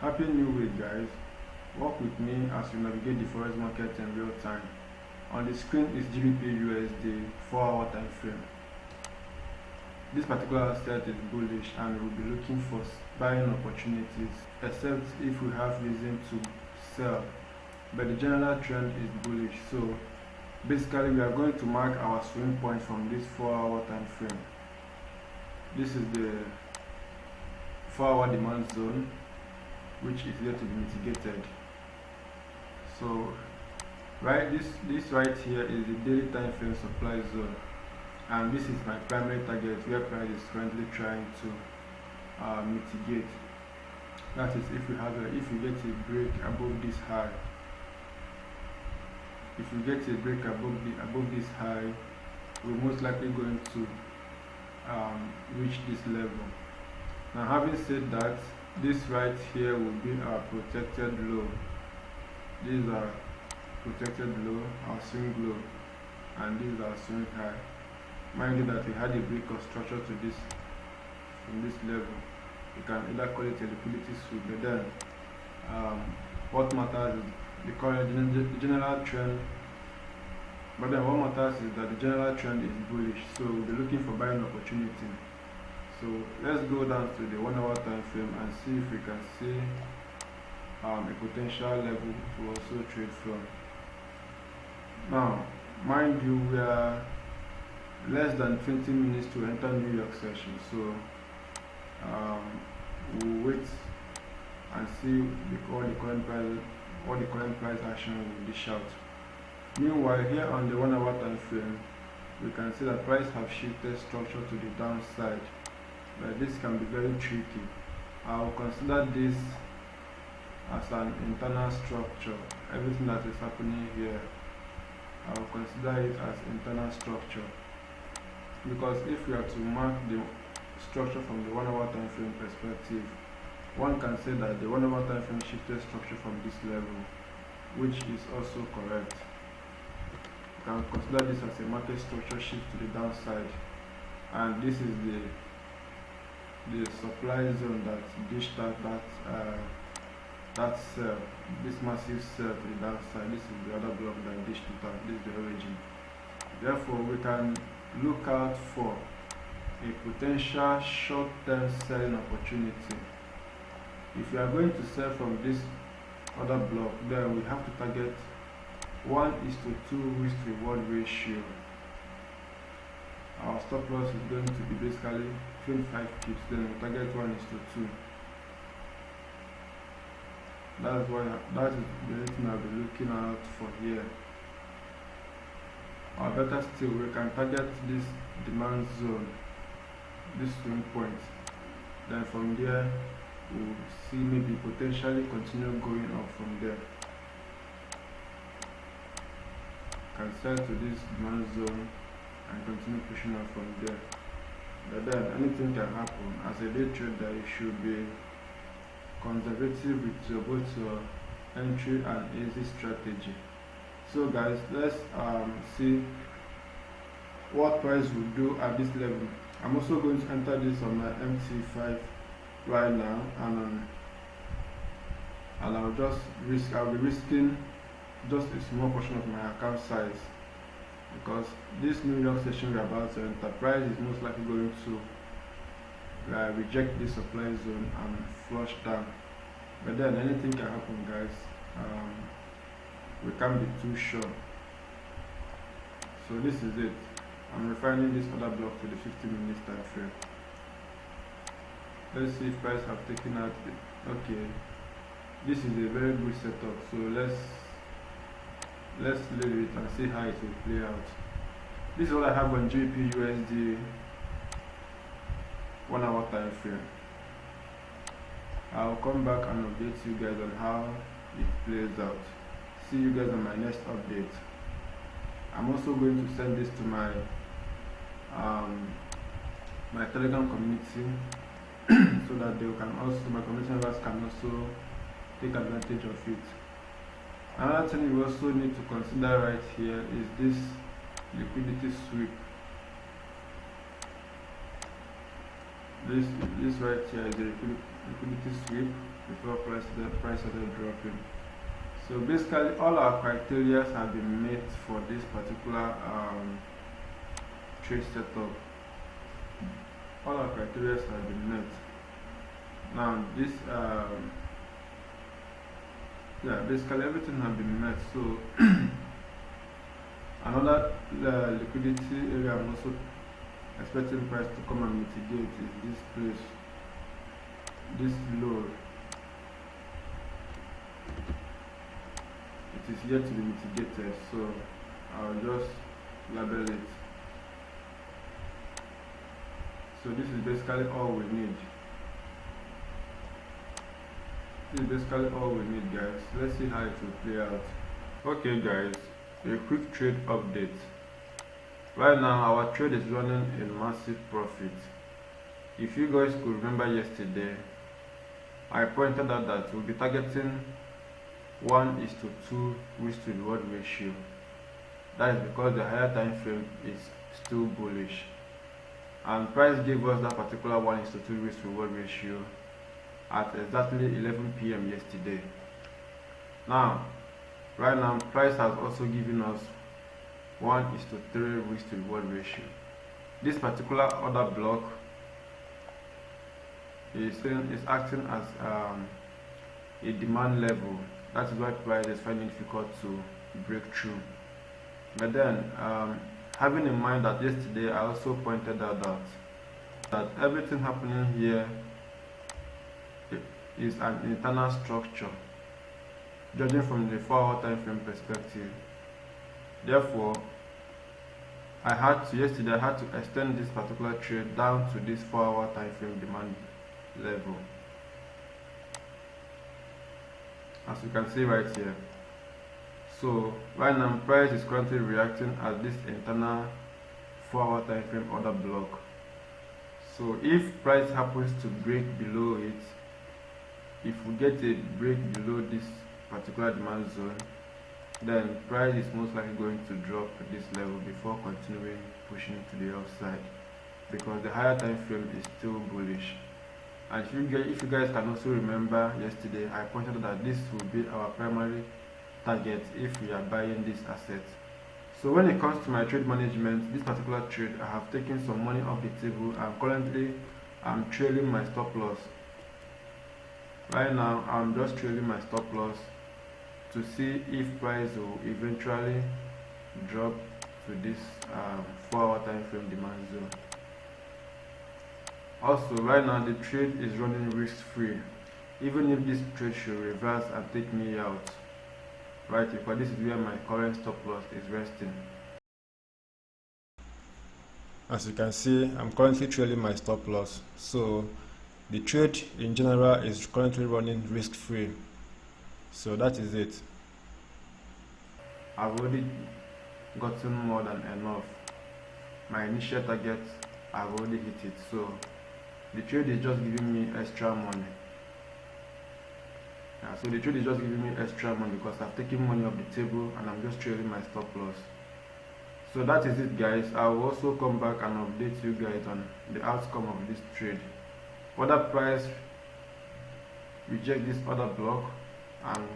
Happy New Week, guys. Walk with me as we navigate the forex market in real time. On the screen is GBPUSD 4-hour time frame. This particular asset is bullish and we'll be looking for buying opportunities, except if we have reason to sell. But the general trend is bullish, so basically we are going to mark our swing point from this 4-hour time frame. This is the 4-hour demand zone, which is yet to be mitigated. So this right here is the daily time frame supply zone, and this is my primary target where price is currently trying to mitigate. That is, if you get a break above this high. If you get a break above this high, we're most likely going to reach this level. Now, having said that, this right here will be our protected low. These are protected low, our swing low, and these are swing high. Mind you that we had a break of structure to this from this level. You can either call it a liquidity sweep, but then what matters is the general trend. But then what matters is that the general trend is bullish, so we'll be looking for buying opportunity. So let's go down to the 1-hour time frame and see if we can see a potential level to also trade from. Now, mind you, we are less than 20 minutes to enter New York session, so we'll wait and see what the current price action will dish out. Meanwhile, here on the 1-hour time frame, we can see that price have shifted structure to the downside, but this can be very tricky. I will consider this as an internal structure. Everything that is happening here, I will consider it as internal structure, because if we are to mark the structure from the 1-hour time frame perspective, one can say that the 1-hour time frame shifted structure from this level, which is also correct. You can consider this as a market structure shift to the downside, and this is the supply zone that dished out that sell, this massive sell to the downside. This is the other block that dished it out. This is the origin. Therefore, we can look out for a potential short-term selling opportunity. If you are going to sell from this other block, then we have to target 1:2 risk reward ratio. Our stop loss is going to be basically 25 pips, then we target 1:2. That is the thing I'll be looking out for here. Or better still, we can target this demand zone, this swing point. Then from there, we'll see maybe potentially continue going up from there. Can sell to this demand zone and continue pushing up from there. But then anything can happen. As a day trader, you should be conservative with both your entry and exit strategy. So guys, let's see what price will do at this level. I'm also going to enter this on my MT5 right now, and I'll be risking just a small portion of my account size, because this New York session we're about to enter, price is most likely going to reject this supply zone and flush down. But then anything can happen, guys. We can't be too sure. So this is it. I'm refining this other block to the 15 minutes time frame. Let's see if price have taken out okay, this is a very good setup, so let's leave it and see how it will play out. This is what I have on GBPUSD 1-hour time frame. I'll come back and update you guys on how it plays out. See you guys on my next update. I'm also going to send this to my my Telegram community so that my community members can also take advantage of it. Another thing we also need to consider right here is this liquidity sweep. This right here is the liquidity sweep. before price started dropping. So basically all our criteria have been met for this particular trade setup. All our criteria have been met. Now this basically everything has been met. So another liquidity area I'm also expecting price to come and mitigate is this place, this low. It is yet to be mitigated, so I'll just label it. So this is basically all we need. This is basically all we need, guys. Let's see how it will play out. Okay guys, a quick trade update. Right now our trade is running in massive profit. If you guys could remember yesterday, I pointed out that we'll be targeting 1:2 risk to reward ratio. That is because the higher time frame is still bullish, and price gave us that particular 1:2 risk to reward ratio at exactly 11 p.m. yesterday. Now right now price has also given us 1:3 risk to reward ratio. This particular order block is acting as a demand level. That is why price is finding it difficult to break through. But then having in mind that yesterday I also pointed out that everything happening here is an internal structure, judging from the 4-hour time frame perspective. Therefore, yesterday I had to extend this particular trade down to this 4-hour time frame demand level, as you can see right here. So right now price is currently reacting at this internal 4-hour time frame order block. So if price happens to break below it, if we get a break below this particular demand zone, then price is most likely going to drop at this level before continuing pushing to the upside, because the higher time frame is still bullish. And if you guys can also remember yesterday, I pointed out that this will be our primary target if we are buying this asset. So when it comes to my trade management, this particular trade, I have taken some money off the table, and currently I'm trailing my stop loss. Right now I'm just trailing my stop loss to see if price will eventually drop to this 4-hour time frame demand zone. Also right now the trade is running risk free, even if this trade should reverse and take me out, right, because this is where my current stop loss is resting. As you can see, I'm currently trailing my stop loss, so the trade in general is currently running risk free. So that is it. I've already gotten more than enough. My initial target, I've already hit it, so the trade is just giving me extra money. So the trade is just giving me extra money because I've taken money off the table and I'm just trailing my stop loss. So that is it, guys. I will also come back and update you guys on the outcome of this trade. Whether price reject this order block and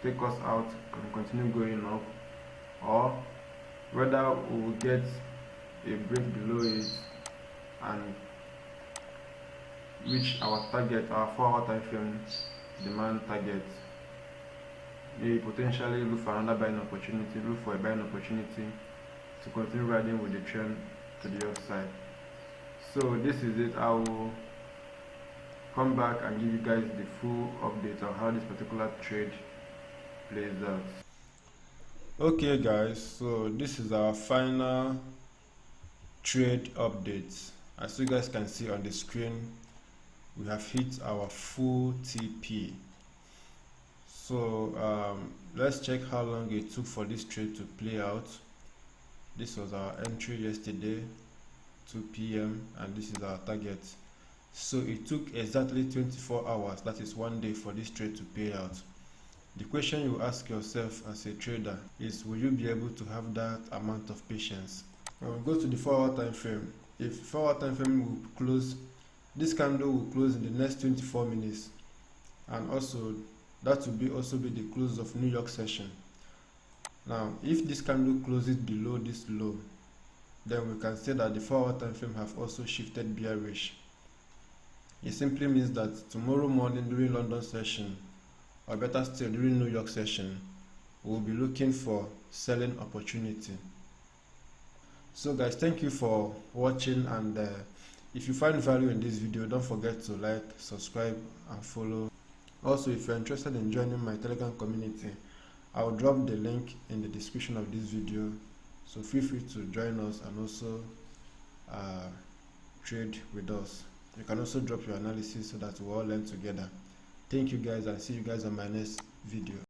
take us out and continue going up, or whether we will get a break below it and reach our target, our 4-hour time frame demand target. Maybe potentially look for another buying opportunity, look for a buying opportunity to continue riding with the trend to the upside. So this is it. I will come back and give you guys the full update on how this particular trade plays out. Okay guys, so this is our final trade update. As you guys can see on the screen, we have hit our full TP. So let's check how long it took for this trade to play out. This was our entry yesterday, 2 p.m. and this is our target. So it took exactly 24 hours, that is 1 day, for this trade to pay out. The question you ask yourself as a trader is, will you be able to have that amount of patience? Go to the 4-hour time frame. If 4-hour time frame will close, this candle will close in the next 24 minutes. and also that will also be the close of New York session. Now if this candle closes below this low, then we can say that the 4-hour time frame have also shifted bearish. It simply means that tomorrow morning during London session, or better still during New York session, we'll be looking for selling opportunity. So guys, thank you for watching, and if you find value in this video, don't forget to like, subscribe and follow. Also, if you're interested in joining my Telegram community, I'll drop the link in the description of this video, so feel free to join us and also trade with us. You can also drop your analysis so that we all learn together. Thank you guys, and see you guys on my next video.